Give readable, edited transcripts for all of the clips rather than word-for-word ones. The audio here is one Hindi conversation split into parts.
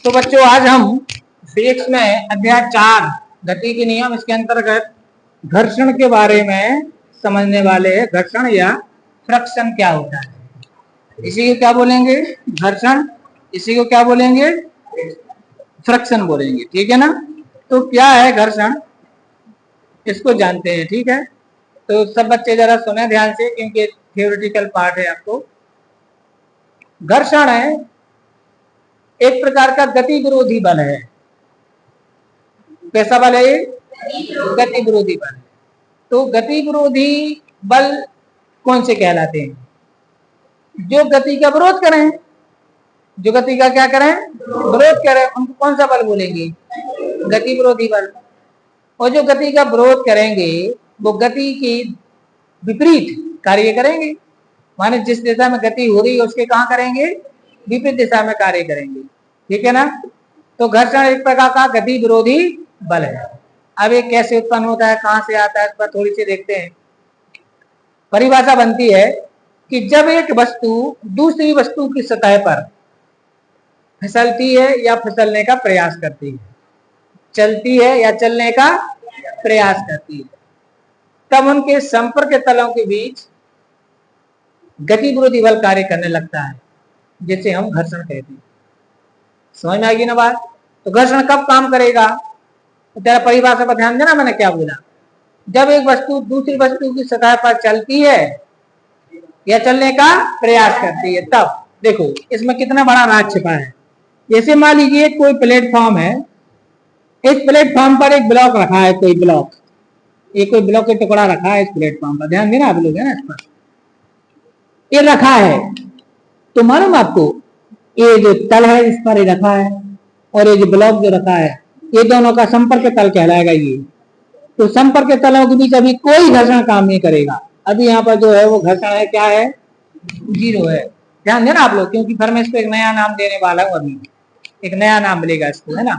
तो बच्चों आज हम फिजिक्स में अध्याय 4 गति के नियम इसके अंतर्गत घर्षण के बारे में समझने वाले हैं। घर्षण या फ्रिक्शन क्या होता है, इसी को क्या बोलेंगे घर्षण, इसी को क्या बोलेंगे फ्रिक्शन बोलेंगे। ठीक है ना। तो क्या है घर्षण, इसको जानते हैं। ठीक है, तो सब बच्चे जरा सुने ध्यान से क्योंकि थियोरेटिकल पार्ट है। आपको घर्षण है एक प्रकार का गति विरोधी बल है। कैसा बल है ये? गति विरोधी बल। तो गति विरोधी बल कौन से कहलाते हैं? जो गति का विरोध करें, जो गति का क्या करें विरोध करें, उनको कौन सा बल बोलेंगे? गति विरोधी बल। और जो गति का विरोध करेंगे वो गति की विपरीत कार्य करेंगे, माने जिस दिशा में गति हो रही है उसके कहाँ करेंगे? विपरीत दिशा में कार्य करेंगे। ठीक है ना। तो घर्षण एक प्रकार का गति विरोधी बल है। अब ये कैसे उत्पन्न होता है, कहां से आता है, इस पर थोड़ी सी देखते हैं। परिभाषा बनती है कि जब एक वस्तु दूसरी वस्तु की सतह पर फिसलती है या फिसलने का प्रयास करती है, चलती है या चलने का प्रयास करती है, तब उनके संपर्क तलों के बीच गति विरोधी बल कार्य करने लगता है, जिसे हम घर्षण कहते हैं। समझ में आएगी ना बात? तो घर्षण कब काम करेगा? तो तेरा परिभाषा पर ध्यान देना, मैंने क्या बोला। जब एक वस्तु दूसरी वस्तु की सतह पर चलती है या चलने का प्रयास करती है, तब देखो इसमें कितना बड़ा राज छिपा है। जैसे मान लीजिए कोई प्लेटफॉर्म है, इस प्लेटफॉर्म पर एक ब्लॉक रखा है, कोई ब्लॉक, ये कोई ब्लॉक का टुकड़ा रखा है इस प्लेटफॉर्म पर। ध्यान देना आप लोग, है ना, इस पर ये रखा है। तो मालूम आपको ये जो तल है इस पर ये रखा है और ये जो ब्लॉक जो रखा है, ये दोनों का संपर्क तल कहलाएगा ये। तो संपर्क तलों के बीच अभी कोई घर्षण काम नहीं करेगा। अभी यहाँ पर जो है वो घर्षण है, क्या है? जीरो है। ध्यान देना आप लोग, क्योंकि फिर मैं इसको एक नया नाम देने वाला हूँ, अभी एक नया नाम मिलेगा इसको, है ना।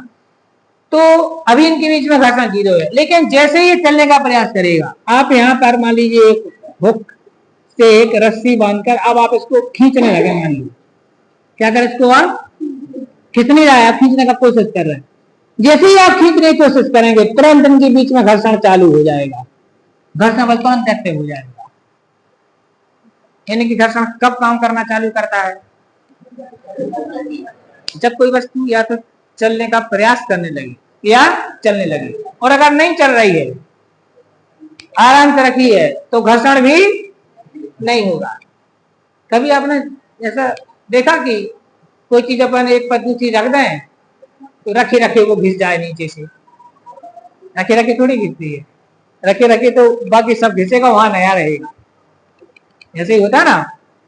तो अभी इनके बीच में घर्षण जीरो है। लेकिन जैसे ये चलने का प्रयास करेगा, आप यहाँ पर मान लीजिए एक हुक से एक रस्सी बांधकर अब आप इसको खींचने लगे, मान लीजिए क्या कर, इसको आप खींच नहीं रहा है, आप खींचने का कोशिश कर रहे हैं। जैसे ही आप खींचने की कोशिश करेंगे तुरंत इनके बीच में घर्षण चालू हो जाएगा, घर्षण बल तुरंत एक्टिव हो जाएगा। यानी कि घर्षण कब काम करना चालू करता है? जब कोई वस्तु या तो चलने का प्रयास करने लगी या चलने लगी, और अगर नहीं चल रही है, आराम से रखी है, तो घर्षण भी नहीं होगा। कभी आपने ऐसा देखा कि कोई चीज अपन एक पर दूसरी रख दें तो रखे रखे वो घिस जाए नीचे से? रखे रखे थोड़ी घिसती है, रखे रखे तो बाकी सब घिसेगा, वहां नया रहेगा, ऐसे ही होता ना।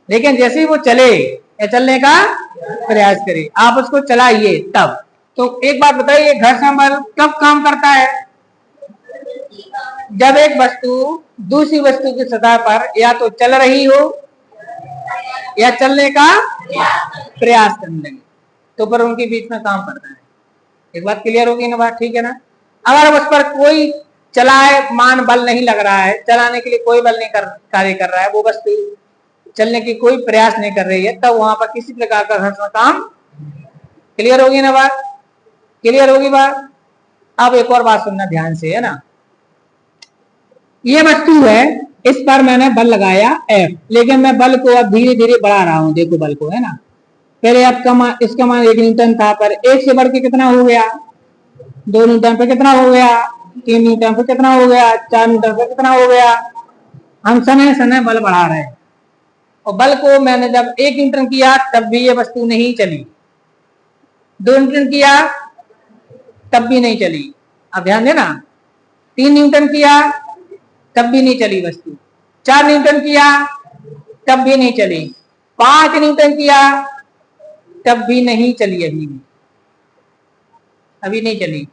लेकिन जैसे ही वो चले या चलने का प्रयास करे, आप उसको चलाइए तब। तो एक बात बताइए, घर्षण बल कब काम करता है? जब एक वस्तु दूसरी वस्तु की सतह पर या तो चल रही हो या चलने का प्रयास करने लगे, तो पर उनके बीच में काम करता है। एक बात क्लियर होगी ना बात? ठीक है ना। अगर उस पर कोई चलाए मान बल नहीं लग रहा है, चलाने के लिए कोई बल नहीं कार्य कर रहा है, वो वस्तु चलने की कोई प्रयास नहीं कर रही है, तब वहां पर किसी प्रकार का घर्षण काम। क्लियर होगी ना बात? क्लियर होगी बात? अब एक और बात सुनना ध्यान से, है ना। ये वस्तु है, इस पर मैंने बल लगाया F, लेकिन मैं बल को अब धीरे धीरे बढ़ा रहा हूं। देखो बल को, है ना। पहले अब इसका मान 1 न्यूटन था, पर 1 से बढ़ के कितना हो गया? 2 न्यूटन पे कितना हो गया? 3 न्यूटन पे कितना हो गया? 4 न्यूटन पे कितना हो गया? हम समय समय बल बढ़ा रहे हैं। और बल को मैंने जब 1 न्यूटन किया तब भी ये वस्तु नहीं चली, 2 न्यूटन किया तब भी नहीं चली। अब ध्यान देना, 3 न्यूटन किया तब भी नहीं चली वस्तु, 4 न्यूटन किया तब भी नहीं चली, 5 न्यूटन किया तब भी नहीं चली, अभी नहीं चली।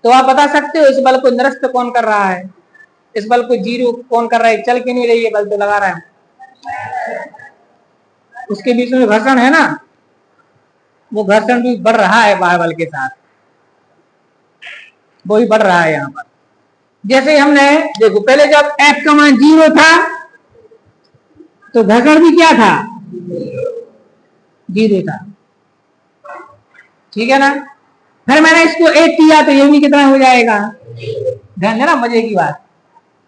तो आप बता सकते हो इस बल को निरस्त कौन कर रहा है? इस बल को जीरो कौन कर रहा है? चल के नहीं रही है, बल तो लगा रहा है। उसके बीच में घर्षण है ना, वो घर्षण भी बढ़ रहा है बाह्य बल के साथ, वो ही बढ़ रहा है यहाँ पर। जैसे हमने देखो पहले जब F का मान 0 था तो घर्षण भी क्या था? 0 था। ठीक है ना। फिर मैंने इसको 1 किया तो ये भी कितना हो जाएगा, ध्यान देना मजे की बात।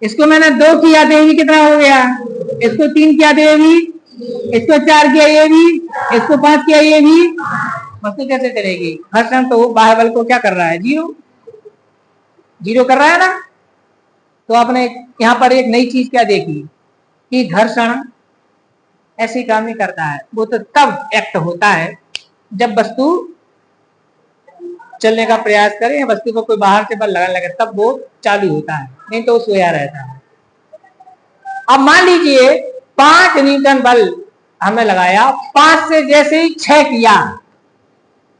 इसको मैंने 2 किया तो ये भी कितना हो गया, इसको 3 किया तो ये भी, इसको 4 किया ये भी, इसको 5 किया ये भी। वस्तु कैसे चलेगी, घर्षण तो बाह्य बल को क्या कर रहा है, जीरो कर रहा है ना। तो आपने यहाँ पर एक नई चीज क्या देखी कि घर्षण ऐसी काम नहीं करता है, वो तो तब एक्ट होता है जब वस्तु चलने का प्रयास करे या वस्तु को कोई बाहर से बल लगाने लगे, तब वो चालू होता है, नहीं तो वो सोया रहता है। अब मान लीजिए 5 न्यूटन बल हमने लगाया, 5 से जैसे ही 6 किया,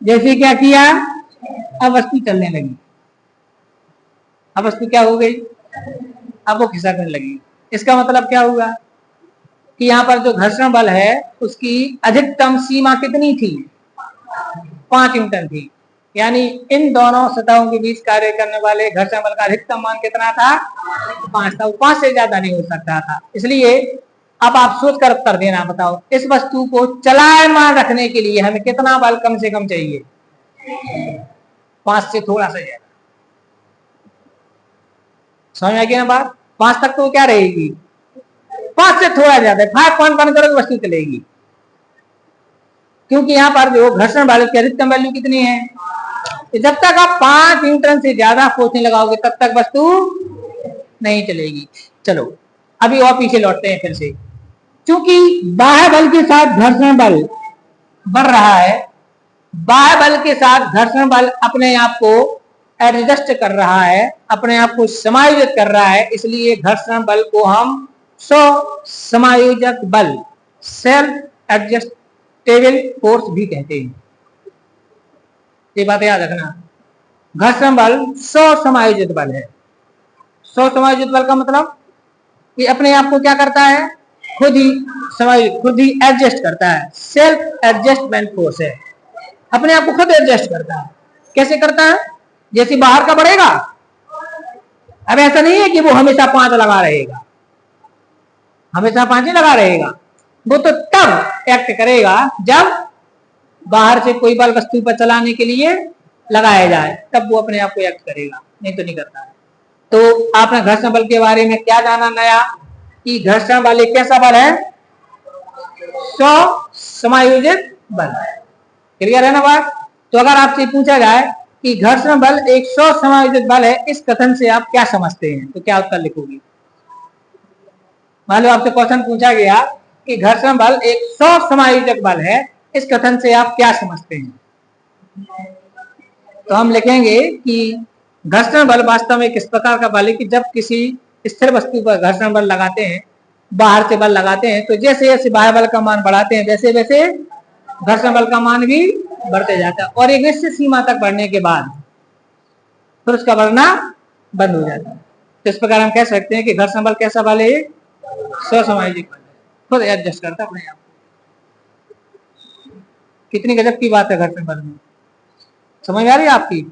जैसे क्या किया, अब वस्तु चलने लगी। अब वस्तु क्या हो गई, अब वो खिसकने लगी। इसका मतलब क्या हुआ कि यहाँ पर जो घर्षण बल है उसकी अधिकतम सीमा कितनी थी, 5 न्यूटन थी। यानी इन दोनों सतहों के बीच कार्य करने वाले घर्षण बल का अधिकतम मान कितना था, 5 था। 5 से ज्यादा नहीं हो सकता था। इसलिए अब आप सोच कर उत्तर देना, बताओ इस वस्तु को चलायमान रखने के लिए हमें कितना बल कम से कम चाहिए, 5 से थोड़ा सा ज्यादा। समझ आ गया ना बात। 5 तक तो क्या रहेगी, 5 से थोड़ा ज्यादा, 5.1 करो तो वस्तु चलेगी। क्योंकि यहाँ पर जो घर्षण बल की अधिकतम वैल्यू कितनी है, जब तक आप 5 न्यूटन से ज्यादा फोर्स नहीं लगाओगे तब तक वस्तु नहीं चलेगी। चलो अभी और पीछे लौटते हैं फिर से। क्योंकि बाह्य बल के साथ घर्षण बल बढ़ रहा है, बाह्य बल के साथ घर्षण बल अपने आप को एडजस्ट कर रहा है, अपने आप को समायोजित कर रहा है, इसलिए घर्षण बल को हम समायोजक बल, सेल्फ एडजस्टेबल फोर्स भी कहते हैं। ये बात याद रखना। घर्षण बल समायोजित बल है। समायोजित बल का मतलब कि अपने आप को क्या करता है, खुद ही एडजस्ट करता है। सेल्फ एडजस्टमेंट फोर्स है, अपने आप को खुद एडजस्ट करता है। कैसे करता है, जैसे बाहर का बढ़ेगा, अब ऐसा नहीं है कि वो हमेशा 5 लगा रहेगा, हमेशा 5 ही लगा रहेगा। वो तो तब एक्ट करेगा जब बाहर से कोई बल वस्तु पर चलाने के लिए लगाया जाए, तब वो अपने आप को एक्ट करेगा, नहीं तो नहीं करता है। तो आपने घर्षण बल के बारे में क्या जाना नया, कि घर्षण बल एक कैसा बल है, समायोजित बल। क्लियर है ना बात। तो अगर आपसे पूछा जाए कि घर्षण बल एक समायोजित बल है, इस कथन से आप क्या समझते हैं, तो क्या उत्तर लिखोगे। मान लो आपसे क्वेश्चन पूछा गया कि घर्षण बल एक समायोजक बल है, इस कथन से आप क्या समझते हैं, तो हम लिखेंगे कि घर्षण बल वास्तव में किस प्रकार का बल है कि जब किसी स्थिर वस्तु पर घर्षण बल लगाते हैं, बाहर से बल लगाते हैं, तो जैसे जैसे बाह्य बल का मान बढ़ाते हैं वैसे वैसे घर्षण बल का मान भी बढ़ते जाता है, और एक निश्चित सीमा तक बढ़ने के बाद फिर उसका बढ़ना बंद हो जाता है। तो इस प्रकार हम कह सकते हैं कि घर्षण बल कैसा बल है, समायोजित बल है, खुद एडजस्ट करता है अपने आप। कितनी गजब की बात है घर्षण बल में, समझ आ रही है आपकी।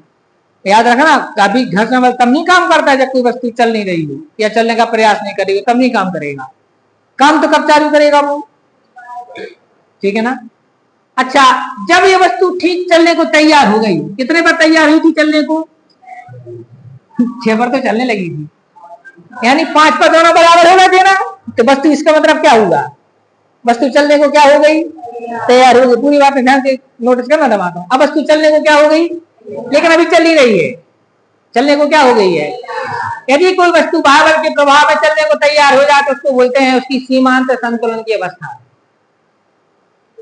याद रखना, कभी घर्षण बल तब नहीं काम करता है जब कोई वस्तु चल नहीं रही हो या चलने का प्रयास नहीं करेगी, तब नहीं काम करेगा। काम तो कब चालू करेगा वो, ठीक है ना। अच्छा, जब ये वस्तु ठीक चलने को तैयार हो गई, कितने पर तैयार हुई थी चलने को, 6 पर तो चलने लगी थी, यानी 5 पर दोनों बराबर होना चाहिए ना। तो वस्तु, इसका मतलब क्या हुआ, वस्तु चलने को क्या हो गई, तैयार हो गई। पूरी बात ध्यान से नोटिस करना दबाता हूं। अब वस्तु चलने को क्या हो गई, लेकिन अभी चल ही रही है, चलने को क्या हो गई है। यदि कोई वस्तु बाह्य बल के प्रभाव में चलने को तैयार हो जाए तो उसको बोलते हैं उसकी सीमांत संतुलन की अवस्था।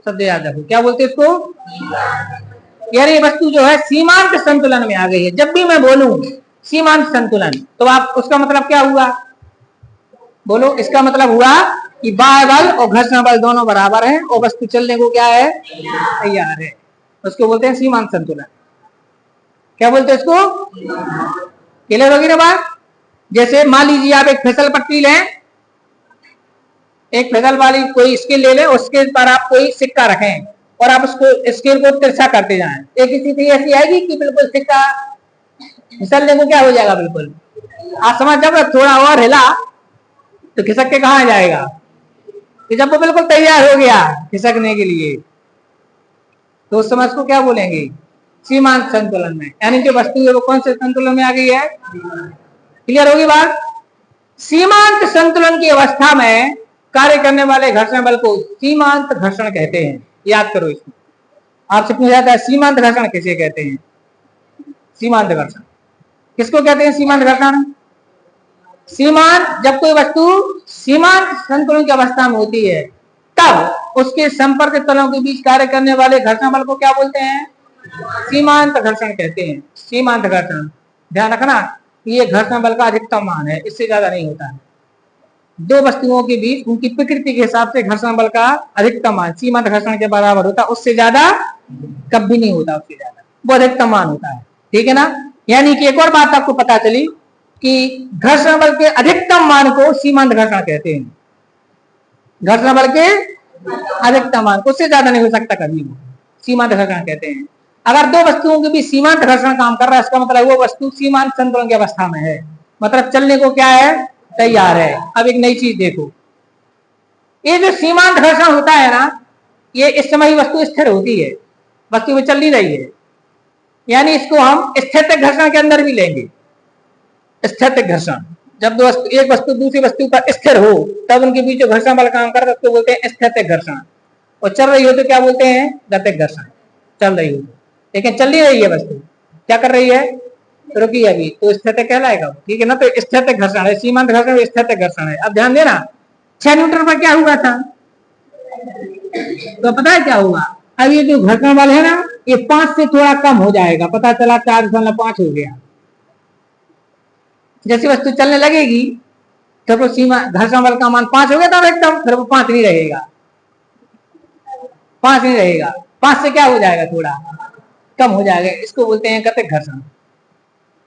शब्द याद रखो, क्या बोलते हैं इसको, यानी वस्तु जो है सीमांत संतुलन में आ गई है। जब भी मैं बोलूं सीमांत संतुलन, तो आप उसका मतलब क्या हुआ, बोलो। इसका मतलब हुआ कि बाह्य बल और घर्षण बल दोनों बराबर हैं और वस्तु चलने को क्या है, तैयार है। उसको बोलते हैं सीमांत संतुलन। क्या बोलते हैं इसको, क्लियर होगी ना बात। जैसे मान लीजिए आप एक फिसल पट्टी लें, एक फिसल वाली कोई स्केल ले लें, उसके पर आप कोई सिक्का रखें और आप उसको स्केल को तिरछा करते जाएं, एक स्थिति ऐसी आएगी कि बिल्कुल सिक्का फिसलने को क्या हो जाएगा, बिल्कुल। आप समझ, जब थोड़ा और हिला तो खिसक के कहाँ जाएगा, कि जब वो बिल्कुल तैयार हो गया खिसकने के लिए, तो उस समय उसको क्या बोलेंगे, सीमांत संतुलन में, यानी जो वस्तु है वो कौन से संतुलन में आ गई है? क्लियर होगी बात? सीमांत संतुलन की अवस्था में कार्य करने वाले घर्षण बल को सीमांत घर्षण कहते हैं। याद करो इसको, आपसे पूछा जाता है सीमांत घर्षण किसे कहते हैं? सीमांत घर्षण किसको कहते हैं? सीमांत घर्षण सीमांत, जब कोई वस्तु सीमांत संतुलन की अवस्था में होती है तब उसके संपर्क तलों के बीच कार्य करने वाले घर्षण बल को क्या बोलते हैं? सीमांत घर्षण कहते हैं। सीमांत घर्षण, ध्यान रखना, ये घर्षण बल का अधिकतम मान है, इससे ज्यादा नहीं होता है। दो वस्तुओं के बीच उनकी प्रकृति के हिसाब से घर्षण बल का अधिकतम मान सीमांत घर्षण के बराबर होता है, उससे ज्यादा कभी नहीं होता, उससे ज्यादा वो अधिकतम मान होता है। ठीक है ना? यानी कि एक और बात आपको पता चली कि घर्षण बल के अधिकतम मान को सीमांत घर्षण कहते हैं। घर्षण बल के अधिकतम मान, उससे ज्यादा नहीं हो सकता कभी, वो सीमांत घर्षण कहते हैं। अगर दो वस्तुओं के बीच सीमांत घर्षण काम कर रहा है, इसका मतलब वो वस्तु सीमांत संतुलन की अवस्था में है, मतलब चलने को क्या है? तैयार है। अब एक नई चीज देखो, ये जो सीमांत घर्षण होता है ना, ये इस समय वस्तु स्थिर होती है, वस्तु में चल नहीं रही है, यानी इसको हम स्थितिक घर्षण के अंदर भी लेंगे। स्थितिक घर्षण, जब दो वस्तु, एक वस्तु दूसरी वस्तु पर स्थिर हो तब उनके बीच जो घर्षण बल काम करता है उसको बोलते हैं स्थितिक घर्षण। और चल रही हो तो क्या बोलते हैं? गतिक घर्षण। चल रही हो, लेकिन चल नहीं रही है वस्तु, क्या कर रही है? रुकी अभी, तो स्थितिक कहलाएगा। ठीक है ना? तो स्थितिक घर्षण है, सीमांत घर्षण स्थितिक घर्षण है। अब ध्यान देना, 6 न्यूटन पर क्या हुआ था? तो पता है क्या हुआ? अब ये जो घर्षण बल है ना, ये 5 से थोड़ा कम हो जाएगा, पता चला 4.5 हो गया। जैसी वस्तु चलने लगेगी जब वो सीमा घर्षण बल का मान 5 हो गया तब एकदम, फिर वो 5 नहीं रहेगा, 5 नहीं रहेगा, 5 से क्या हो जाएगा? थोड़ा कम हो जाएगा। इसको बोलते हैं गतिक घर्षण।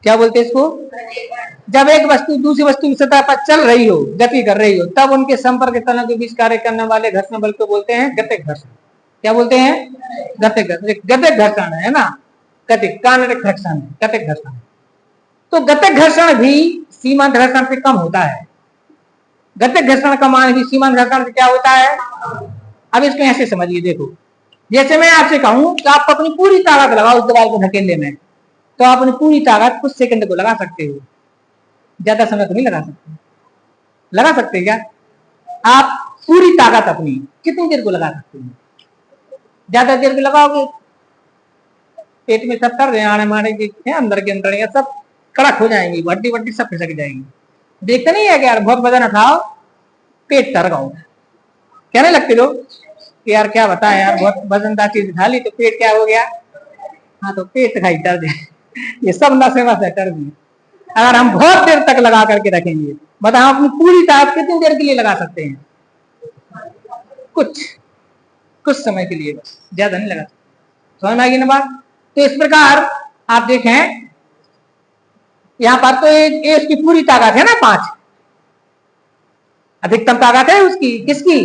क्या बोलते हैं इसको? जब एक वस्तु दूसरी वस्तु की सतह पर चल रही हो, गति कर रही हो, तब उनके संपर्क तलों के बीच कार्य करने वाले घर्षण बल को बोलते हैं गतिक घर्षण। क्या बोलते हैं? गतिक घर्षण। गतिक घर्षण है ना, गतिक काइनेटिक घर्षण है, गतिक घर्षण। तो गतिक घर्षण भी सीमांत घर्षण से कम होता है। गतिक घर्षण का मान भी सीमांत घर्षण से क्या होता है? अब इसको ऐसे समझिए, देखो, जैसे मैं आपसे कहूं कि आप अपनी पूरी ताकत लगाओ उस दीवार को धकेलने में, तो आप अपनी पूरी ताकत कुछ सेकंड को लगा सकते हो, ज्यादा समय तो नहीं लगा सकते। लगा सकते क्या? आप पूरी ताकत अपनी कितनी देर को लगा सकते हो? ज्यादा देर को लगाओगे पेट में सब कर आने माने के अंदर के अंदर सब कड़क हो जाएंगी, हड्डी वड्डी सब खिसक जाएंगी। देखते नहीं है कि यार बहुत वजन उठाओ पेट तर गाओ, कहने लगते लोग कि यार क्या बताएं यार, बहुत वजनदार चीज उठा ली तो पेट क्या हो गया? हाँ, तो पेट खाई दर्द है। ये सब नशे वशे कर दी। अगर हम बहुत देर तक लगा करके रखेंगे, बताओ अपनी पूरी ताकत कितनी देर के लिए लगा सकते हैं? कुछ समय के लिए, बस, ज्यादा नहीं लगा सकते। समझ में आएगी ना बात? तो इस प्रकार आप देखें यहां पर तो ये उसकी पूरी ताकत है ना 5, अधिकतम ताकत है उसकी, किसकी?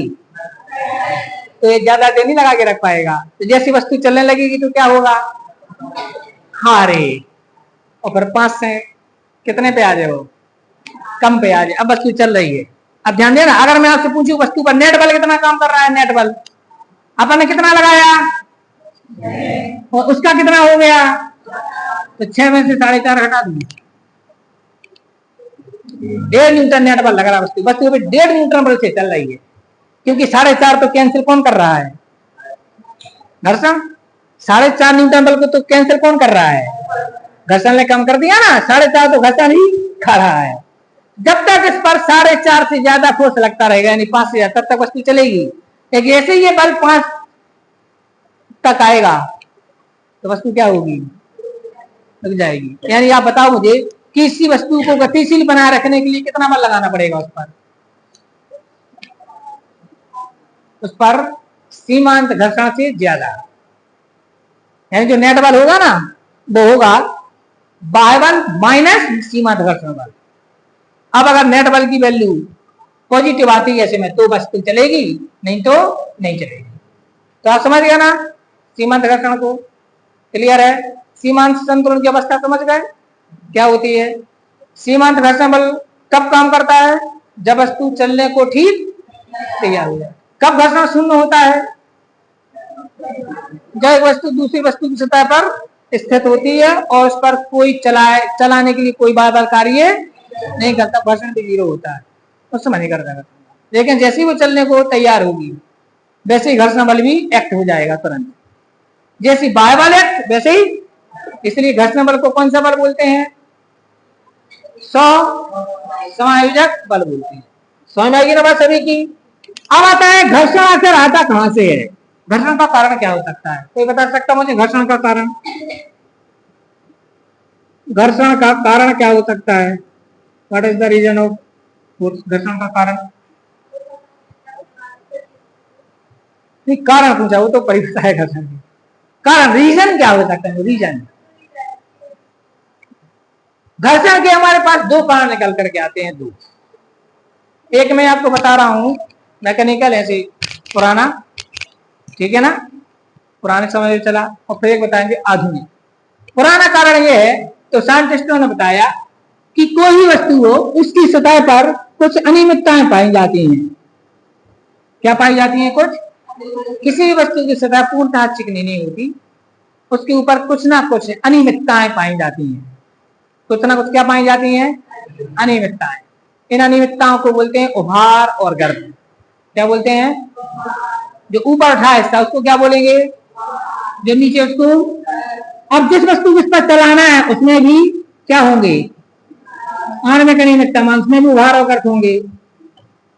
तो ये ज्यादा देर नहीं लगा के रख पाएगा। तो जैसी वस्तु चलने लगेगी तो क्या होगा? हारे, और फिर 5 से कितने पे आ जाए? वो कम पे आ जाए। अब वस्तु चल रही है। अब ध्यान देना, अगर मैं आपसे पूछूं वस्तु पर नेट बल कितना काम कर रहा है? नेट बल अपन ने कितना लगाया और उसका कितना हो गया? तो 6 में से 4.5 हटा दूंगी, 1.5 न्यूटन नेट बल लग रहा है वस्तु पे 1.5 न्यूटन बल से चल रही है, क्योंकि 4.5 तो कैंसिल कौन कर रहा है? घर्षण। 4.5 न्यूटन बल को तो कैंसिल कौन कर रहा है? घर्षण ने कम कर दिया ना, 4.5 तो घर्षण ही खा रहा है। जब तक इस पर 4.5 से ज्यादा फोर्स लगता रहेगा, यानी 5 से ज्यादा, तब तक वस्तु चलेगी। एक ऐसे ये बल 5 तक आएगा तो वस्तु क्या होगी? रुक जाएगी। यानी आप बताओ मुझे कि इसी वस्तु को गतिशील बनाए रखने के लिए कितना बल लगाना पड़ेगा उस पर सीमांत घर्षण से ज्यादा। यानी जो नेट बल होगा ना वो होगा बाह्य बल माइनस सीमांत घर्षण बल। अब अगर नेट बल की वैल्यू पॉजिटिव आती है ऐसे में तो वस्तु चलेगी, नहीं तो नहीं चलेगी। तो आप समझ गए ना सीमांत घर्षण को? क्लियर है? सीमांत संतुलन की अवस्था समझ गए क्या होती है? सीमांत घर्षण बल कब काम करता है? जब वस्तु चलने को ठीक तैयार हो जाए। कब घर्षण शून्य होता है? जब एक वस्तु दूसरी वस्तु की सतह पर स्थित होती है और उस पर कोई चलाने के लिए कोई बार कार्य नहीं करता, घर्षण भी 0 होता है, उस समय नहीं करता। लेकिन जैसे ही वो चलने को तैयार होगी वैसे ही घर्षण बल भी एक्ट हो जाएगा तुरंत, जैसे बाह्य बल एक्ट वैसे ही। इसलिए घर्षण बल को कौन सा बल बोलते हैं? समायोजक बल बोलते हैं। समझ में आएगी ना बात सभी की? अब आता है घर्षण आखिर आता कहां से है, घर्षण का कारण क्या हो सकता है? कोई बता सकता मुझे घर्षण का कारण? घर्षण का कारण क्या हो सकता है? What is the reason of घर्षण का कारण? नहीं, कारण पूछा, वो तो परिभाषा है घर्षण की। कारण रीजन क्या हो सकता है? रीजन घर्षण के हमारे पास दो कारण निकल करके आते हैं, दो। एक मैं आपको बता रहा हूं मैकेनिकल, ऐसे पुराना, ठीक है ना, पुराने समय में चला, और फिर एक बताएंगे आधुनिक। पुराना कारण यह है, तो साइंटिस्टों ने बताया कि कोई वस्तु हो उसकी सतह पर कुछ अनियमितताएं पाई जाती हैं। क्या पाई जाती हैं? कुछ, किसी भी वस्तु की सतह पूर्णतः चिकनी नहीं होती, उसके ऊपर कुछ ना कुछ अनियमितताएं पाई जाती हैं। कुछ ना कुछ क्या पाई जाती हैं? अनियमितताएं। इन अनियमितताओं को बोलते हैं उभार और गर्त। क्या बोलते हैं? जो ऊपर उठा हिस्सा उसको क्या बोलेंगे? जो नीचे उसको। अब जिस वस्तु को इस पर चलाना है उसमें भी क्या होंगे? आणविक अनियमितता, उसमें भी उभार और गर्त होंगे।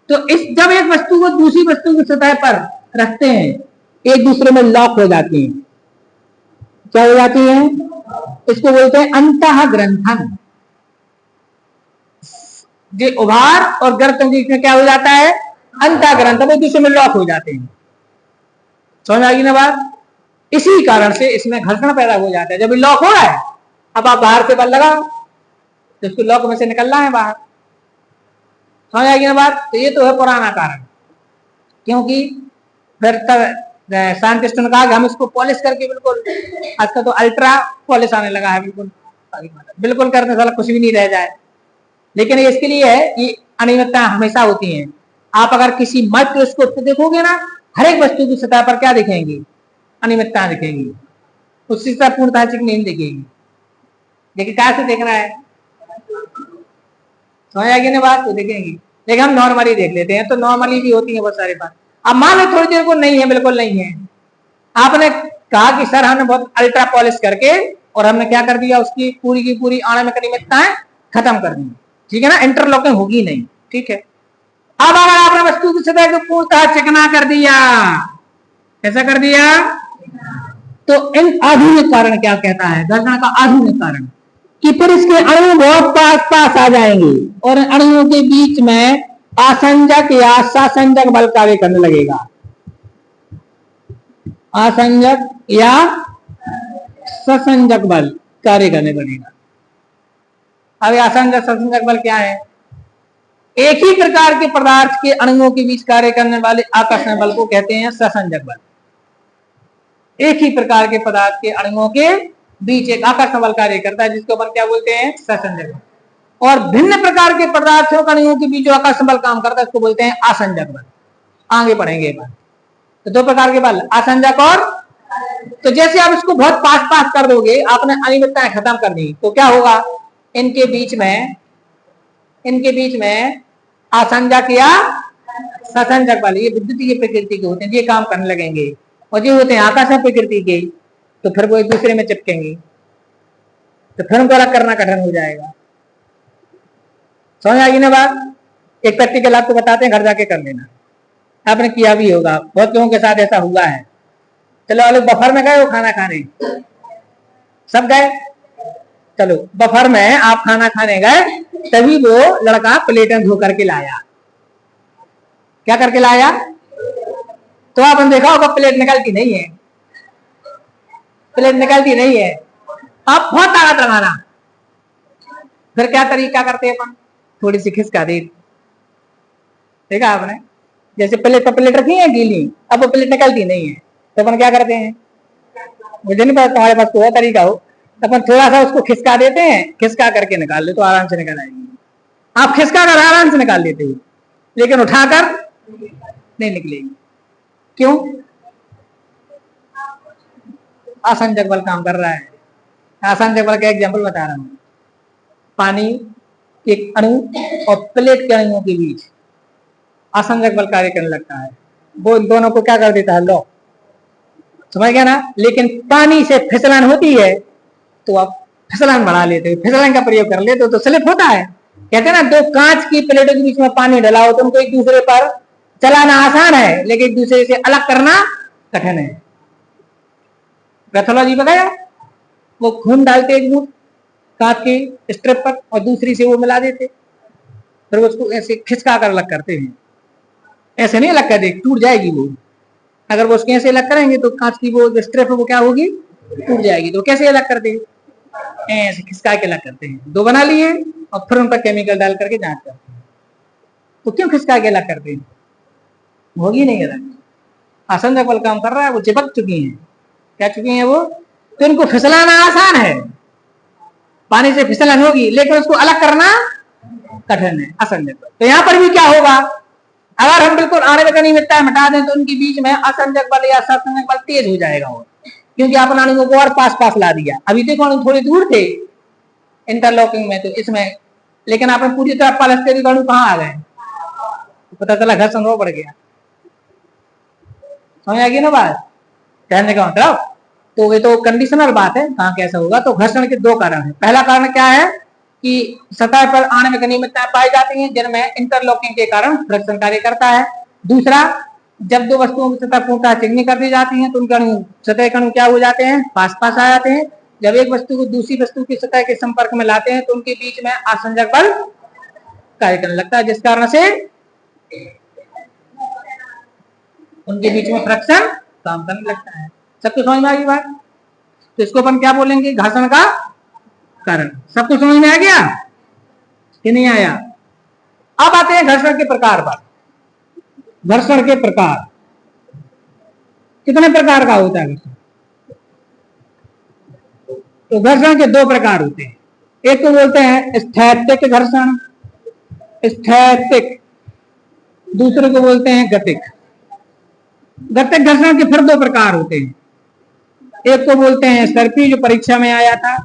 तो जब एक वस्तु को दूसरी वस्तु की सतह पर रखते हैं, एक दूसरे में लॉक हो जाती हैं। क्या हो जाती हैं? इसको बोलते हैं अंतः ग्रंथन। जो उभार और गर्त में क्या हो जाता है? अंतः ग्रंथन, एक दूसरे में लॉक हो जाते हैं। समझ आ गई ना बात? इसी कारण से इसमें घर्षण पैदा हो जाता है। जब लॉक हो रहा है, अब आप बाहर से बल लगाओ तो इसको लॉक में से निकलना है बाहर। समझ आएगी ना बात? तो ये तो है पुराना कारण, क्योंकि फिर साइंटिस्टों ने कहा कि हम इसको पॉलिश करके बिल्कुल, आजकल तो अल्ट्रा पॉलिश आने लगा है, बिल्कुल करने साला कुछ भी नहीं रह जाए। लेकिन इसके लिए है कि अनियमितता हमेशा होती है। आप अगर किसी माइक्रोस्कोप से देखोगे ना, हर एक वस्तु की सतह पर क्या दिखेंगी? अनियमितता दिखेंगी, उसकी सतह पूर्णतः चिकनी नहीं दिखेगी। लेकिन क्या से देखना है? समझ आएगी ना बात? तो देखेंगी। लेकिन हम नॉर्मली देख लेते हैं, तो नॉर्मली भी होती है बहुत सारे बात। अब मान लो थोड़ी देर को नहीं है, बिल्कुल नहीं है, आपने कहा कि सर हमने बहुत अल्ट्रा पॉलिश करके और हमने क्या कर दिया, उसकी पूरी की पूरी आणविक अनियमितताएं खत्म कर दी, ठीक है ना, इंटरलॉकिंग होगी नहीं, ठीक है। अब अगर आपने वस्तु की सतह को पूर्णतः चिकना कर दिया, कैसा कर दिया? तो इन आधुनिक कारण क्या कहता है घर्षण का? आधुनिक कारण कि फिर इसके अणु बहुत पास पास आ जाएंगे और अणुओं के बीच में आसंजक या ससंजक बल कार्य करने लगेगा। आसंजक या ससंजक बल कार्य करने लगेगा। अब आसंजक ससंजक बल क्या है? एक ही प्रकार के पदार्थ के अणुओं के बीच कार्य करने वाले आकर्षण बल को कहते हैं ससंजक बल। एक ही प्रकार के पदार्थ के अणुओं के बीच एक आकर्षण बल कार्य करता है, जिसको अपन क्या बोलते हैं? ससंजक बल। और भिन्न प्रकार के पदार्थों के अणुओं के बीच जो आकर्षण बल काम करता है उसको बोलते हैं आसंजक बल। आगे पढ़ेंगे बात। तो दो प्रकार के बल, आसंजक और, तो जैसे आप इसको बहुत पास पास कर दोगे, आपने अनियमितताएं खत्म कर दी, तो क्या होगा? इनके बीच में आसंजक या ससंजक बल, ये विद्युतीय प्रकृति के होते हैं, ये काम करने लगेंगे। और जो होते हैं आकर्षण प्रकृति के, तो फिर वो एक दूसरे में चिपकेंगे, तो फिर उनको अलग करना कठिन हो जाएगा। समझ आएगी ना बात? एक प्रैक्टिकल आपको बताते हैं, घर जाके कर लेना। आपने किया भी होगा, बहुत लोगों के साथ ऐसा हुआ है। चलो अलग बफर में गए हो खाना खाने, सब गए, चलो बफर में आप खाना खाने गए, तभी वो लड़का प्लेटें धो करके लाया। क्या करके लाया? तो आपने देखा होगा प्लेट निकलती नहीं है, प्लेट निकलती नहीं है। आप बहुत ताकत लगाना, फिर क्या तरीका करते हैं अपन? थोड़ी सी खिसका दी, देखा आपने? जैसे प्लेट पर प्लेट रखी है गीली, अब वो प्लेट निकलती नहीं है, तो अपन क्या करते हैं? मुझे नहीं पता तुम्हारे पास कोई तरीका हो, तो अपन थोड़ा सा उसको खिसका देते हैं, खिसका करके निकाल ले तो आराम से निकल आएगी। आप खिसका कर आराम से निकाल लेते हो, लेकिन उठाकर नहीं निकलेगी। क्यों? आसंजक बल काम कर रहा है। आसान जगह का एग्जाम्पल बता रहा हूँ। पानी के अणु और प्लेट के अणुओं के बीच आसंजक बल कार्य करने लगता है, वो दोनों को क्या कर देता है, लॉक। समझ गया ना। लेकिन पानी से फिसलन होती है तो आप फिसलन बढ़ा लेते हो, फिसलन का प्रयोग कर लेते हो तो स्लिप होता है। कहते हैं ना, दो कांच की प्लेटों के बीच में पानी डलाओ तो उनको एक दूसरे पर चलाना आसान है, लेकिन एक दूसरे से अलग करना कठिन है। पैथोलॉजी बताया, वो खून डालते एक मुठ कांच के स्ट्रिप पर और दूसरी से वो मिला देते, फिर उसको ऐसे खिसका कर अलग करते हैं। ऐसे नहीं अलग कर दे, टूट जाएगी वो। अगर वो उसके ऐसे अलग करेंगे तो कांच की वो जो स्ट्रिप है वो क्या होगी, टूट जाएगी। तो कैसे अलग करते हैं, ऐसे खिसका के अलग करते हैं। दो बना लिए और फिर उन पर केमिकल डाल करके जांच करते हैं। तो क्यों खिसका के अलग करते हैं, होगी नहीं अलग। आसंजक बल काम कर रहा है, वो चिपक चुकी हैं। क्या चुकी हैं वो, तो इनको फिसलाना आसान है, पानी से फिसलन होगी, लेकिन उसको अलग करना कठिन है आसंजक बल। तो यहाँ पर भी क्या होगा, अगर हम बिल्कुल आणविक अनियमितता हटा दें तो उनके बीच में असंजक बल या सहसंजक बल तेज हो जाएगा, क्योंकि आपने अणुओं को और पास पास ला दिया। अभी देखो अणु थोड़ी दूर थे इंटरलॉकिंग में, तो इसमें, लेकिन आपने पूरी तरह पलटते अणु कहाँ आ गए, तो पता चला घर्षण वो बढ़ गया। समझ आ गई ना बात, कहने का मतलब। तो ये तो कंडीशनल बात है, कहाँ कैसा होगा। तो घर्षण के दो कारण है। पहला कारण क्या है कि सतह पर आणविक अनियमितताएं पाई जाती हैं जिनमें इंटरलॉकिंग के कारण फ्रिक्शन कार्य करता है। दूसरा, जब दो वस्तुओं की सतह पूर्णतः चिकनी कर दी जाती है तो उनके अणु, सतह के अणु क्या हो जाते हैं, पास पास आ जाते हैं। जब एक वस्तु को दूसरी वस्तु की सतह के संपर्क में लाते हैं तो उनके बीच में आसंजक बल कार्य करने लगता है, जिस कारण से उनके बीच में फ्रिक्शन काम करने लगता है। सबको समझ में आ गई बात। तो इसको अपन क्या बोलेंगे, घर्षण का कारण। सबको समझ में आ गया कि नहीं आया। अब आते हैं घर्षण के प्रकार पर। घर्षण के प्रकार कितने प्रकार का होता है घर्षण, तो घर्षण के दो प्रकार होते हैं। एक तो बोलते हैं स्थैतिक घर्षण, स्थैतिक। दूसरे को बोलते हैं गतिक। गतिक घर्षण के फिर दो प्रकार होते हैं। एक को बोलते हैं सर्पी, जो परीक्षा में आया था।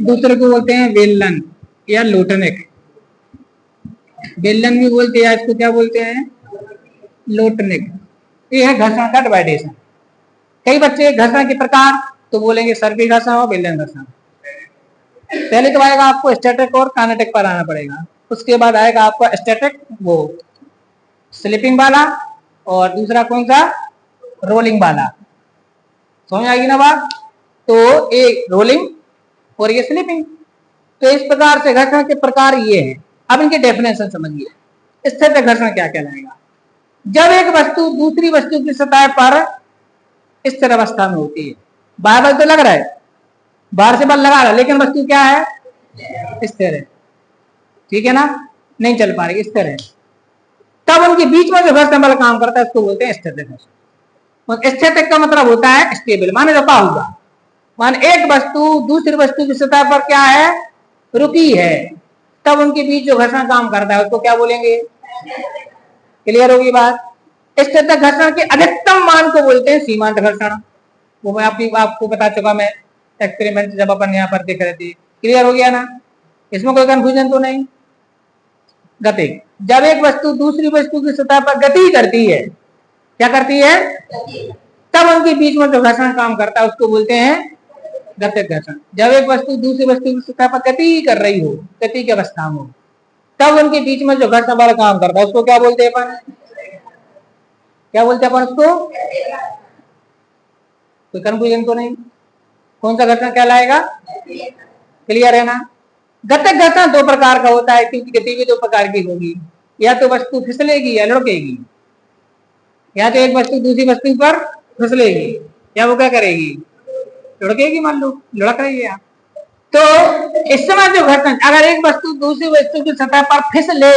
दूसरे को बोलते हैं वेलन या लोटनिक। वेलन भी बोलते हैं, इसको क्या बोलते हैं, लोटनिक। ये है घर्षण का डिवाइडेशन। कई बच्चे घर्षण के प्रकार तो बोलेंगे सर्पी घर्षण और वेलन घर्षण। पहले तो आएगा आपको स्टैटिक और काइनेटिक पर आना पड़ेगा। उसके बाद आएगा आपका स्टैटिक, वो स्लिपिंग वाला, और दूसरा कौन सा, रोलिंग वाला। समझ आएगी ना बात। तो एक रोलिंग और ये स्लिपिंग। तो इस प्रकार से घर्षण के प्रकार ये है। अब इनके डेफिनेशन समझिए। स्थिर घर्षण क्या कहलाएगा, जब एक वस्तु दूसरी वस्तु की सतह पर स्थिर अवस्था में होती है। बाहर बल तो लग रहा है, बाहर से बल लगा रहा है, लेकिन वस्तु क्या है, स्थिर है। ठीक है ना, नहीं चल पा रही, स्थिर है। तब उनके बीच में जो घर्षण बल काम करता है उसको बोलते हैं स्थिर घर्षण। स्थिर का मतलब होता है स्टेबल, माने रुका हुआ। मान एक वस्तु दूसरी वस्तु की सतह पर क्या है, रुकी है, तब उनके बीच जो घर्षण काम करता है उसको क्या बोलेंगे। क्लियर होगी बात। स्थिर घर्षण के अधिकतम मान को बोलते हैं सीमांत घर्षण। वो मैं आपको बता चुका, मैं एक्सपेरिमेंट जब अपन यहाँ पर देख रहे थे। क्लियर हो गया ना, इसमें कोई कंफ्यूजन तो नहीं। गतिक, जब एक वस्तु दूसरी वस्तु की सतह पर गति करती है, क्या करती है, तब उनके बीच में जो घर्षण काम करता है उसको बोलते हैं गतिक घर्षण। जब एक वस्तु दूसरी वस्तु की सतह पर गति कर रही हो, गति की अवस्था में हो, तब उनके बीच में जो घर्षण बल काम करता है उसको क्या बोलते हैं अपन, क्या बोलते हैं अपन उसको। कोई कंफ्यूजन तो नहीं, कौन सा घर्षण कहलाएगा, क्लियर है ना। गतिक घर्षण दो प्रकार का होता है, क्योंकि गति भी दो प्रकार की होगी। या तो वस्तु फिसलेगी या लुढ़केगी, या तो एक वस्तु दूसरी वस्तु पर फिसलेगी, या वो क्या करेगी, लुढ़केगी। मान लो लुढ़क रही है। तो इस समय जो घर्षण, अगर एक वस्तु दूसरी वस्तु की सतह पर फिसले,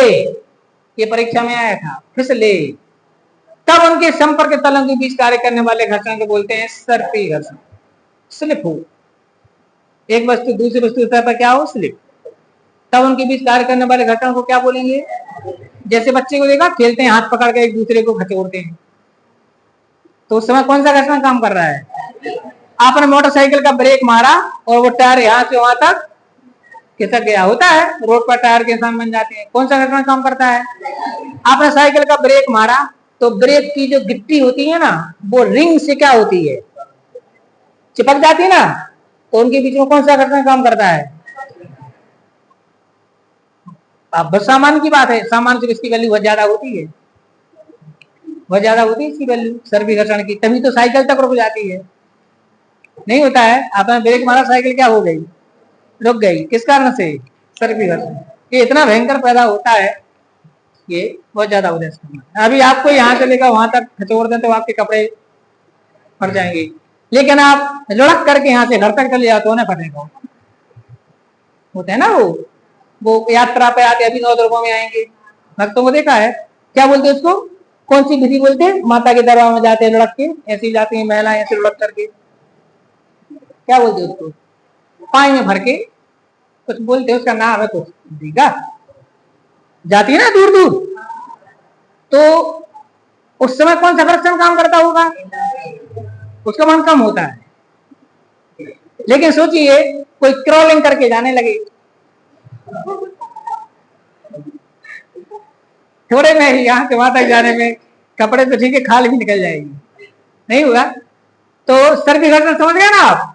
ये परीक्षा में आया था, फिसले, तब उनके संपर्क तलों के बीच कार्य करने वाले घर्षण को बोलते हैं सर्पी घर्षण। स्लिप हो, एक वस्तु दूसरी वस्तु की सतह पर क्या हो, स्लिप, तब उनके बीच कार्य करने वाले घर्षण को क्या बोलेंगे। जैसे बच्चे को देखा खेलते हैं, हाथ पकड़ के एक दूसरे को खचोड़ते हैं, तो उस समय कौन सा घर्षण काम कर रहा है। आपने मोटरसाइकिल का ब्रेक मारा और वो टायर यहाँ से वहां तक खिसक गया। होता है, रोड पर टायर के साथ बन जाते हैं। कौन सा घटना काम करता है? आपने साइकिल का ब्रेक मारा तो ब्रेक की जो गिट्टी होती है ना, वो रिंग से क्या होती है, चिपक जाती है ना, तो उनके बीच में कौन सा घटना काम करता है? अब बस सामान की बात है, सामान से इसकी वैल्यू बहुत ज्यादा होती है, बहुत ज्यादा होती है इसकी वैल्यू सर्पी घर्षण की, तभी तो साइकिल तक रुक जाती है। नहीं होता है, आपने ब्रेक मारा, साइकिल क्या हो गई, रुक गई, किस कारण से? सर्पी घर्षण। ये इतना भयंकर पैदा होता है, ये बहुत ज्यादा हो जाता है। अभी आपको यहाँ से लेकर वहां तक खिचोड़ दें तो आपके कपड़े फट जाएंगे, लेकिन आप लुढ़क करके यहाँ से घर तक चले जाते हो ना, फटेगा। होता है ना, वो यात्रा पे आते अभी 9 द्रव्यों में आएंगे, भक्तों को देखा है, क्या बोलते हैं उसको, कौन सी विधि बोलते हैं? माता के दरबार में जाते हैं लुढ़क के, ऐसी जाती है महिलाएं ऐसे लुढ़क करके, क्या बोलते हैं उसको, पानी में भर के कुछ बोलते हैं, उसका नाम है कुछ दीगा, जाती है ना दूर दूर, तो उस समय कौन सा घर्षण काम करता होगा? उसका मान कम होता है। लेकिन सोचिए कोई क्रॉलिंग करके जाने लगे, थोड़े में ही यहाँ से वहां तक जाने में कपड़े तो ठीक है, खाल भी निकल जाएगी, नहीं हुआ? तो सर्पी घर्षण समझ गए ना आप?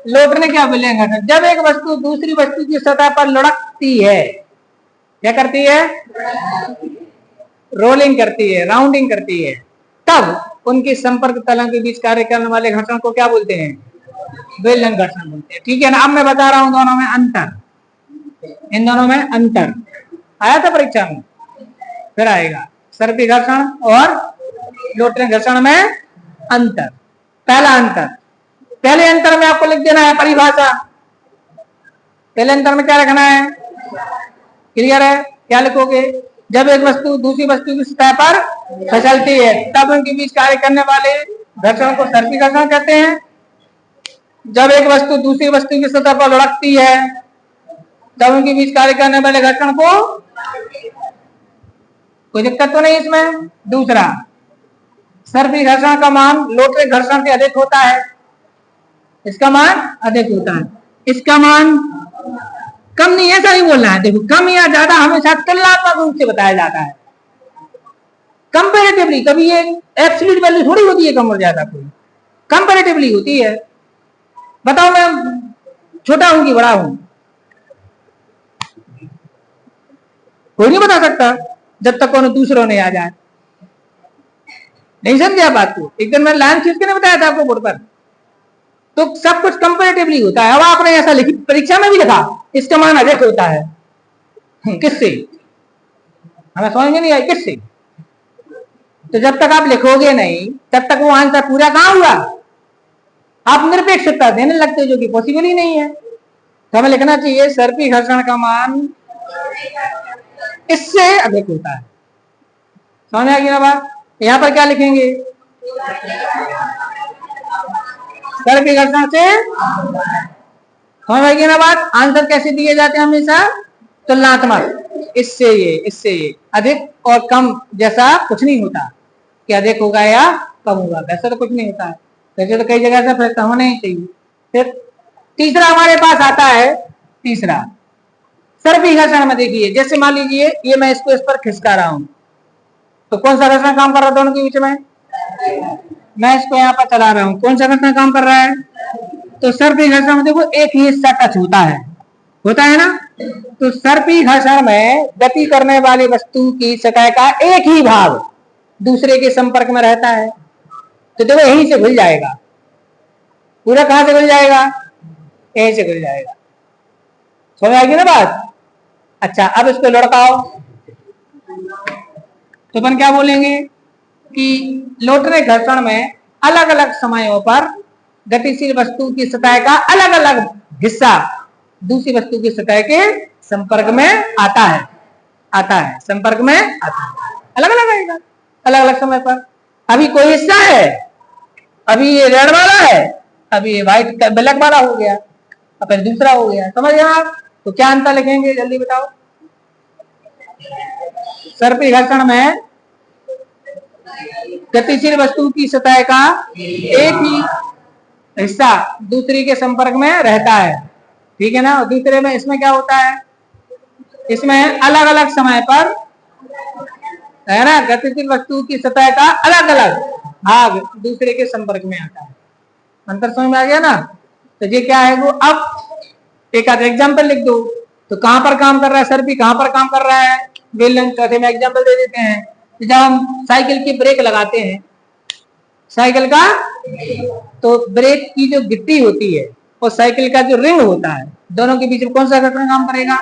लौटने क्या बोलेंगे घर्षण, जब एक वस्तु दूसरी वस्तु की सतह पर लुढ़कती है, क्या करती है? रोलिंग करती है, राउंडिंग करती है, तब उनके संपर्क तलों के बीच कार्य करने वाले घर्षण को क्या बोलते हैं? बेलन घर्षण बोलते हैं। ठीक है ना? अब मैं बता रहा हूं दोनों में अंतर, इन दोनों में अंतर आया था परीक्षा में, फिर आएगा। सर्पी घर्षण और लौटने घर्षण में अंतर। पहला अंतर, पहले अंतर में आपको लिख देना है परिभाषा, पहले अंतर में क्या रखना है? क्लियर है? क्या लिखोगे? जब एक वस्तु दूसरी वस्तु की सतह पर फिसलती है तब उनके बीच कार्य करने वाले घर्षण को सर्पी घर्षण कहते हैं। जब एक वस्तु दूसरी वस्तु की सतह पर लुढ़कती है तब उनके बीच कार्य करने वाले घर्षण को, कोई दिक्कत तो नहीं इसमें? दूसरा, सर्पी घर्षण का मान लौटने घर्षण से अधिक होता है, इसका मान अधिक होता है, इसका मान कम नहीं, ऐसा नहीं बोलना है। देखो, कम या ज्यादा हमेशा तुलनात्मक रूप से बताया जाता है, कंपैरेटिवली। कभी ये एब्सोल्यूट वैल्यू थोड़ी होती है कम और ज्यादा, कोई कंपैरेटिवली होती है। बताओ मैं छोटा हूं कि बड़ा हूं, कोई नहीं बता सकता जब तक कौन दूसरों ने आ जाए। नहीं समझे बात को? एक दिन मैंने लाइन खींच के नहीं बताया था आपको बोर्ड पर, तो सब कुछ कंपैरेटिवली होता है। अब आपने ऐसा लिखी, परीक्षा में भी लिखा इसका मान अधिक होता है, किससे? हमें समझ में नहीं आई किससे। तो जब तक आप लिखोगे नहीं तब तक वो आंसर पूरा कहां हुआ? आप निरपेक्षता देने लगते हो, जो कि पॉसिबल ही नहीं है। तो हमें लिखना चाहिए सर्पी घर्षण का मान इससे अधिक होता है। समझ आ गई ना बात? यहां पर क्या लिखेंगे? सर्पी घर्षण से, समझ आ गई ना बात? आंसर कैसे दिए जाते हैं? हमेशा तुलनात्मक, इससे ये अधिक और कम जैसा कुछ नहीं होता कि अधिक होगा या कम होगा, वैसा तो कुछ नहीं होता है। वैसे तो कई जगह से प्रश्न होने ही चाहिए। फिर तीसरा हमारे पास आता है, तीसरा सर्पी घर्षण में देखिए, जैसे मान लीजिए ये मैं इसको इस पर खिसका रहा हूं, तो कौन सा घर्षण काम कर रहा है दोनों के बीच में? मैं इसको यहाँ पर चला रहा हूँ, कौन सा घर्षण काम कर रहा है? तो सर्पी घर्षण में देखो एक ही हिस्सा टच होता है ना? तो सर्पी घर्षण में गति करने वाली वस्तु की सतह का एक ही भाग दूसरे के संपर्क में रहता है, तो देखो यहीं से खुल जाएगा। पूरा कहां से खुल जाएगा? यहीं से खुल जाएगा। समझ आएगी ना बात? अच्छा, अब इसको लुढ़काओ तो अपन क्या बोलेंगे कि लौटने घर्षण में अलग अलग समयों पर गतिशील वस्तु की सतह का अलग अलग हिस्सा दूसरी वस्तु की सतह के संपर्क में आता है, संपर्क में आता है, अलग अलग आएगा अलग अलग समय पर। अभी कोई हिस्सा है, अभी ये रेड वाला है, अभी ये व्हाइट ब्लैक वाला हो गया, और फिर दूसरा हो गया। समझ गए आप? तो क्या अंतर लिखेंगे, जल्दी बताओ? सर्पी घर्षण में गतिशील वस्तु की सतह का एक ही हिस्सा दूसरी के संपर्क में रहता है, ठीक है ना। और दूसरे में इसमें क्या होता है, इसमें अलग अलग समय पर है ना गतिशील वस्तु की सतह का अलग अलग भाग दूसरे के संपर्क में आता है। अंतर समझ में आ गया ना। तो ये क्या है वो, अब एक आध एग्जाम्पल लिख दो। तो कहां पर काम कर रहा है सर भी, कहां पर काम कर रहा है वेल्डेंग, चौथे में एग्जाम्पल दे देते हैं। तो जब हम साइकिल की ब्रेक लगाते हैं, साइकिल का, तो ब्रेक की जो गिट्टी होती है और साइकिल का जो रिंग होता है, दोनों के बीच में कौन सा घटना काम करेगा,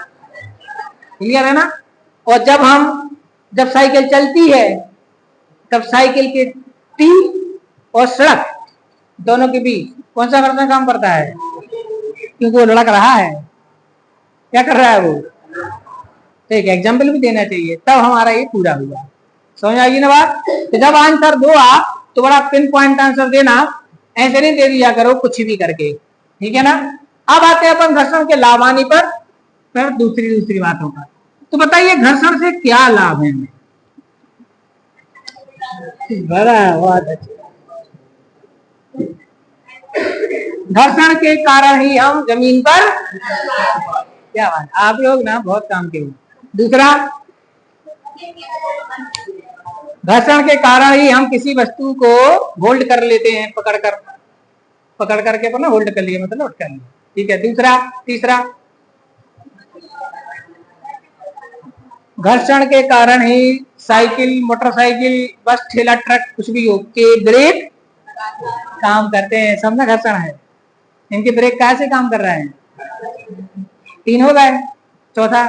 क्लियर है ना। और जब साइकिल चलती है तब साइकिल के टी और सड़क दोनों के बीच कौन सा घटना काम करता है, क्योंकि वो लड़क रहा है, क्या कर रहा है वो। तो एक एग्जाम्पल भी देना चाहिए, तब हमारा ये पूरा हुआ। समझ आएगी ना बात। तो जब आंसर दो आप तो बड़ा पिन पॉइंट आंसर देना, ऐसे नहीं दे दिया करो कुछ भी करके, ठीक है ना। अब आते हैं अपन घर्षण के लाभ हानि पर, फिर दूसरी बातों पर। तो बताइए घर्षण से क्या लाभ है। बड़ा बहुत अच्छा। घर्षण के कारण ही हम जमीन पर, क्या बात, आप लोग ना बहुत काम के हो। दूसरा, घर्षण के कारण ही हम किसी वस्तु को होल्ड कर लेते हैं, पकड़ करके अपना होल्ड कर लिए, मतलब उठ कर लिए, ठीक है। दूसरा, तीसरा, घर्षण के कारण ही साइकिल, मोटरसाइकिल, बस, ठेला, ट्रक, कुछ भी हो के ब्रेक काम करते हैं, सब ना घर्षण है। इनके ब्रेक कैसे काम कर रहा है, तीन हो गए। चौथा,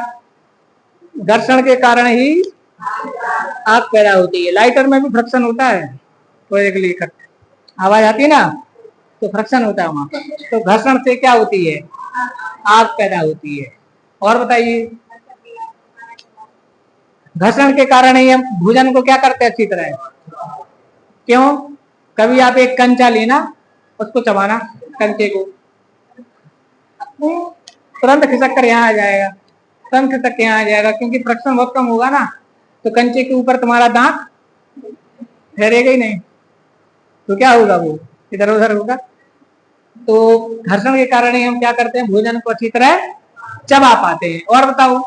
घर्षण के कारण ही आग पैदा होती है। लाइटर में भी फ्रिक्शन होता है, तो एक लिए आवाज आती है ना, तो फ्रिक्शन होता है वहां पर। तो घर्षण से क्या होती है, आग पैदा होती है। और बताइए, घर्षण के कारण ही हम भोजन को क्या करते हैं अच्छी तरह, क्यों। कभी आप एक कंचा लेना, उसको चबाना, कंचे को, तुरंत खिसक कर यहाँ आ जाएगा, तुरंत खिसक के यहाँ आ जाएगा, क्योंकि फ्रिक्शन बहुत कम होगा ना। तो कंचे के ऊपर तुम्हारा दांत ठहरेगा ही नहीं, तो क्या होगा, वो इधर उधर होगा। तो घर्षण के कारण ही हम क्या करते हैं, भोजन को अच्छी तरह चबा पाते हैं। और बताओ,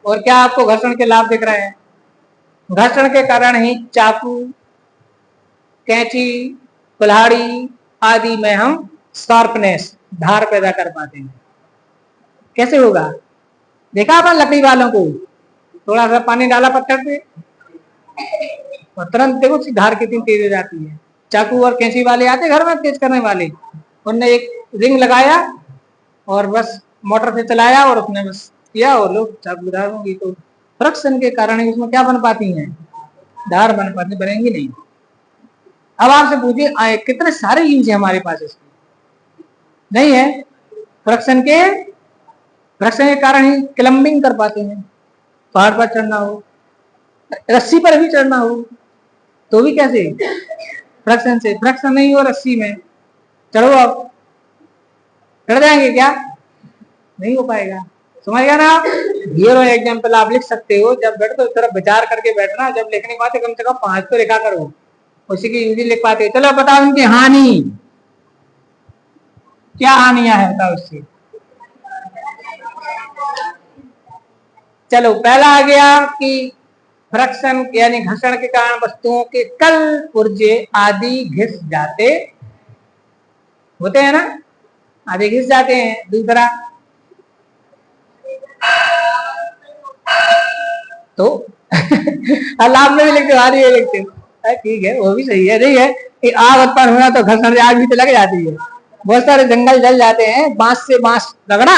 और क्या आपको घर्षण के लाभ दिख रहे हैं। घर्षण के कारण ही चाकू, कैंची, कुल्हाड़ी आदि में हम शार्पनेस, धार पैदा कर पाते हैं। कैसे होगा, देखा अपन लकड़ी वालों को, थोड़ा सा पानी डाला पत्थर पे और तुरंत देखो उसकी धार कितनी तेज हो जाती है। चाकू और कैंची वाले आते घर में तेज करने वाले, उनने एक रिंग लगाया और बस मोटर से चलाया और उसने बस किया और लोग चाकू धार होंगी। तो फ्रिक्शन के कारण ही उसमें क्या बन पाती है, धार बन पाती, बनेंगी नहीं। अब आपसे पूछिए कितने सारे यूज है हमारे पास इसके, नहीं है। फ्रिक्शन के कारण ही क्लम्बिंग कर पाते हैं, पहाड़ पर चढ़ना हो, रस्सी पर भी चढ़ना हो, तो भी कैसे, फ्रिक्शन से। फ्रिक्शन नहीं हो रस्सी में, चढ़ो आप, चढ़ जाएंगे क्या, नहीं हो पाएगा। समझ गया ना आप। ये एग्जाम्पल आप लिख सकते हो, जब बैठो तो तरफ विचार करके बैठना, जब लिखने की बात है कम से कम 5 तो लिखा करो, उसी की यूज लिख पाते। चलो बताओ इनकी हानि, क्या हानियां है बताओ इससे। चलो पहला आ गया कि फ्रिक्शन यानी घर्षण के कारण वस्तुओं के कल पुर्जे आदि घिस जाते होते हैं ना, आदि घिस जाते हैं। दूसरा, तो लाभ में भी लिखते हो, आदि लिखते हो, ठीक है, वो भी सही है। नहीं है कि आग उत्पन्न हुआ तो घर्षण से आग भी तो लग जाती है। बहुत सारे जंगल जल जाते हैं, बांस से बांस रगड़ा,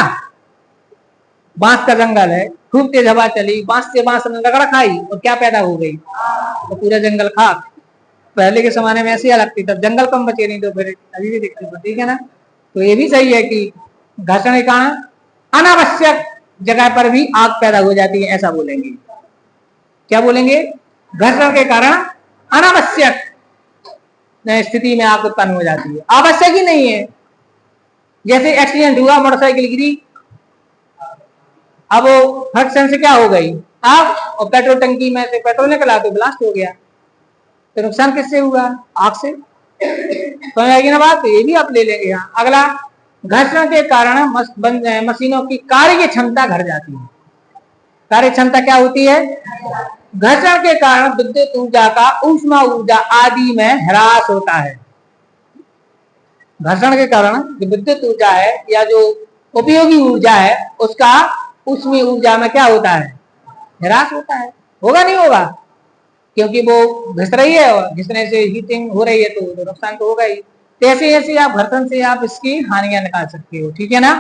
बांस का जंगल है, खूब तेज हवा चली, बांस से बांस ने रगड़ खाई और क्या पैदा हो गई, तो पूरा जंगल खाक। पहले के जमाने में ऐसी लगती, तब जंगल कम बचे, नहीं तो फिर अभी भी दिखते, ठीक है ना। तो ये भी सही है कि घर्षण के कारण अनावश्यक जगह पर भी आग पैदा हो जाती है, ऐसा बोलेंगे। क्या बोलेंगे, घर्षण के कारण अनावश्यक स्थिति में आग उत्पन्न हो जाती है, आवश्यक ही नहीं है। जैसे एक्सीडेंट हुआ, मोटरसाइकिल गिरी, अब वो फ्रिक्शन से क्या हो गई आग, और पेट्रोल टंकी में से पेट्रोल निकला तो ब्लास्ट हो गया। तो नुकसान किससे हुआ, आग से। समझ आएगी ना बात? ये भी आप ले लेंगे यहाँ। अगला, घर्षण के कारण मशीनों की कार्य क्षमता घट जाती है। कार्य क्षमता क्या होती है? घर्षण के कारण विद्युत ऊर्जा का ऊष्मा ऊर्जा आदि में ह्रास होता है। घर्षण के कारण जो विद्युत ऊर्जा है या जो उपयोगी ऊर्जा है उसका ऊष्मीय ऊर्जा में क्या होता है? ह्रास होता है। होगा नहीं होगा? क्योंकि वो घिस रही है और घिसने से हीटिंग हो रही है तो नुकसान तो होगा ही। तो ऐसे ऐसे आप घर्षण से आप इसकी हानियां निकाल सकते हो। ठीक है ना?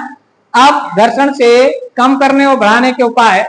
अब घर्षण से कम करने और बढ़ाने के उपाय